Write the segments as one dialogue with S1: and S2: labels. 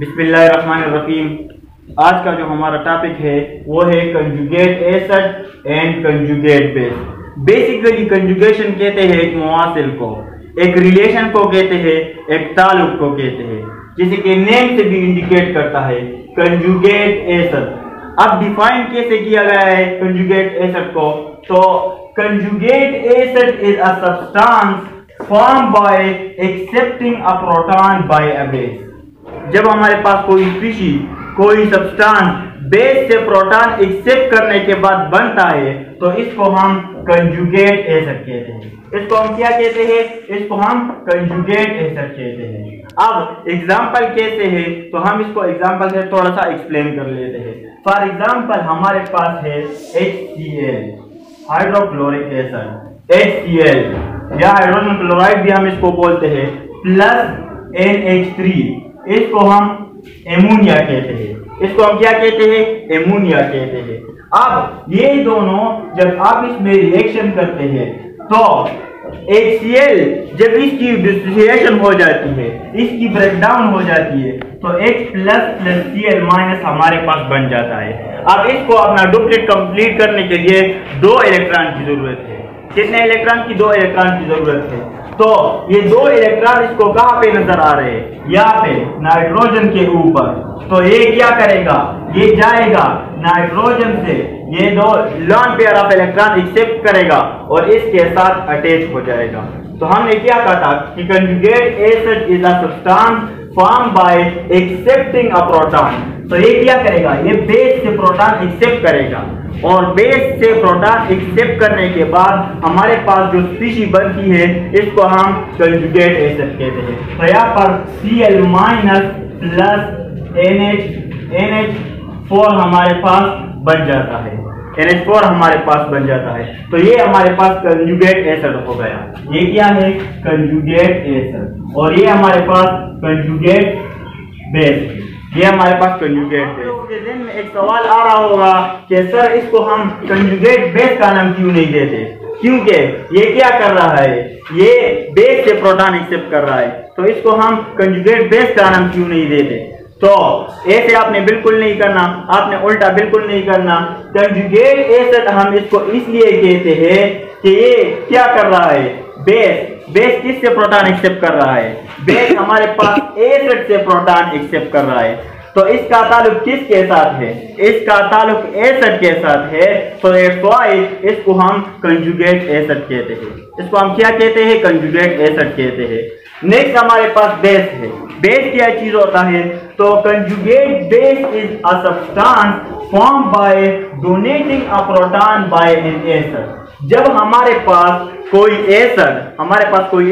S1: बिस्मिल्लाहिर्रहमानिर्रहीम। आज का जो हमारा टॉपिक है वो है conjugate acid and conjugate base. Basically conjugation कहते हैं एक मुवासिल को, एक रिलेशन को कहते हैं, एक ताल्लुक को कहते हैं, जिसे कि नेम से भी इंडिकेट करता है कंजुगेट एसिड। अब डिफाइन कैसे किया गया है कंजुगेट एसिड को, तो conjugate acid is a substance form by accepting a proton by a base. जब हमारे पास कोई स्पीशीज, कोई सब्सटेंस बेस से प्रोटॉन एक्सेप्ट करने के बाद बनता है तो इसको हम कंजुगेट एसिड कहते हैं। इसको हम क्या कहते हैं? इसको हम कंजुगेट एसिड कहते हैं। अब एग्जांपल कैसे है तो हम इसको एग्जांपल से थोड़ा सा एक्सप्लेन कर लेते हैं। फॉर एग्जांपल हमारे पास है HCl, हाइड्रोक्लोरिक एसिड, HCl या हाइड्रोजन क्लोराइड भी हम इसको बोलते हैं, प्लस NH3, इसको हम एमोनिया कहते हैं। इसको हम क्या कहते हैं? एमोनिया कहते हैं। अब ये दोनों जब आप इसमें रिएक्शन करते हैं तो HCl जब इसकी डिसोसिएशन हो जाती है, इसकी ब्रेकडाउन हो जाती है तो H plus plus Cl minus हमारे पास बन जाता है। अब इसको अपना डुप्लीट कंप्लीट करने के लिए 2 इलेक्ट्रॉन की जरूरत है। कितने इलेक्ट्रॉन की? 2 इलेक्ट्रॉन की जरूरत है। तो ये 2 इलेक्ट्रॉन इसको कहाँ पे नजर आ रहे हैं? यहाँ पे नाइट्रोजन के ऊपर। तो ये क्या करेगा? ये जाएगा नाइट्रोजन से, ये 2 lone pair of electron accept करेगा और इसके साथ अटैच हो जाएगा। तो हमने क्या कहा था कि conjugate acid is a substance form by accepting a proton. तो ये क्या करेगा? ये बेस से प्रोटॉन एक्सेप्ट करेगा और बेस से प्रोटॉन एक्सेप्ट करने के बाद हमारे पास जो स्पीशीज बनती है इसको हम कंजुगेट एसिड कहते हैं। तो यहाँ पर Cl माइनस प्लस NH4 हमारे पास बन जाता है, NH4 हमारे पास बन जाता है। तो ये हमारे पास कंजुगेट एसिड हो गया। ये क्या है? Conjugate acid. और ये हमारे पास कंजुगेट बेस, ये हमारे पास कंजुगेट बेस। आपके ज़हन में एक सवाल आ रहा होगा कि सर इसको हम कंजुगेट बेस का नाम क्यों नहीं देते? क्योंकि ये क्या कर रहा है? ये बेस से प्रोटॉन एक्सेप्ट कर रहा है, तो इसको हम कंजुगेट बेस का नाम क्यों नहीं देते? तो ऐसे आपने बिल्कुल नहीं करना, आपने उल्टा बिल्कुल नहीं करना। कंजुगेट एसिड हम इसको इसलिए कहते हैं कि ये क्या कर रहा है? बेस किससे प्रोटॉन एक्सेप्ट कर रहा है? बेस हमारे पास एसिड से प्रोटॉन एक्सेप्ट कर रहा है। तो इसका ताल्लुक किसके साथ है? इसका ताल्लुक एसिड के साथ है। तो इसको हम कंजुगेट एसिड कहते हैं। इसको हम क्या कहते हैं? कंजुगेट एसिड कहते हैं। नेक्स्ट हमारे पास बेस है। बेस क्या चीज होता है? तो conjugate base is a substance form by donating a proton by an acid. जब हमारे पास कोई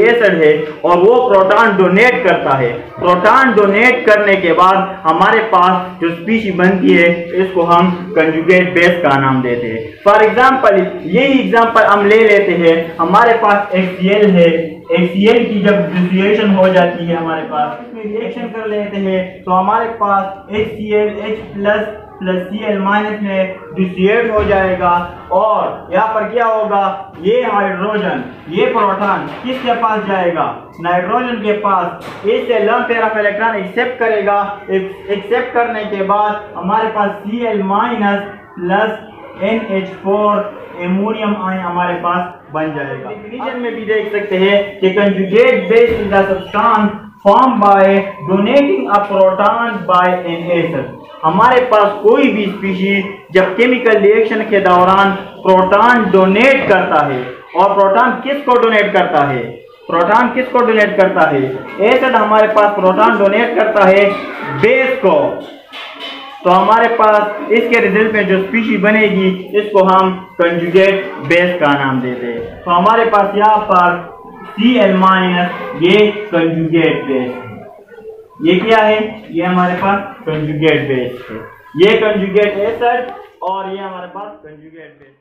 S1: एसिड है और वो प्रोटॉन डोनेट करता है, प्रोटॉन डोनेट करने के बाद हमारे पास जो स्पीशीज बनती है इसको हम कंजुगेट बेस का नाम देते हैं। फॉर एग्जांपल यही एग्जांपल हम ले लेते हैं। हमारे पास HCl है, HCl की जब डिसोसिएशन हो जाती है हमारे पास, इसमें रिएक्शन कर लेते हैं तो हमारे पास HCl H plus plus Cl minus में डिसोसिएट हो जाएगा और यहाँ पर क्या होगा? ये हाइड्रोजन, ये प्रोटॉन किसके पास जाएगा? नाइट्रोजन के पास। इससे lone pair of electron accept करेगा। एक्सेप्ट करने के बाद हमारे पास Cl minus plus NH4 ammonium ion हमारे पास बन जाएगा। डेफिनेशन में भी देख सकते हैं कि conjugate base is a substance form by donating a proton by an acid. हमारे पास कोई भी स्पीशीज जब केमिकल रिएक्शन के दौरान प्रोटॉन डोनेट करता है, और प्रोटॉन किसको डोनेट करता है? प्रोटॉन किसको डोनेट करता है? एसिड हमारे पास प्रोटॉन डोनेट करता है बेस को। तो हमारे पास इसके रिजल्ट में जो स्पीशीज बनेगी इसको हम कंजुगेट बेस का नाम देते हैं। तो हमारे पास यहाँ पर Cl माइनस ये कंजुगेट बेस है। ये क्या है? ये हमारे पास कंजुगेट बेस है। ये कंजुगेट एसिड और ये हमारे पास कंजुगेट बेस।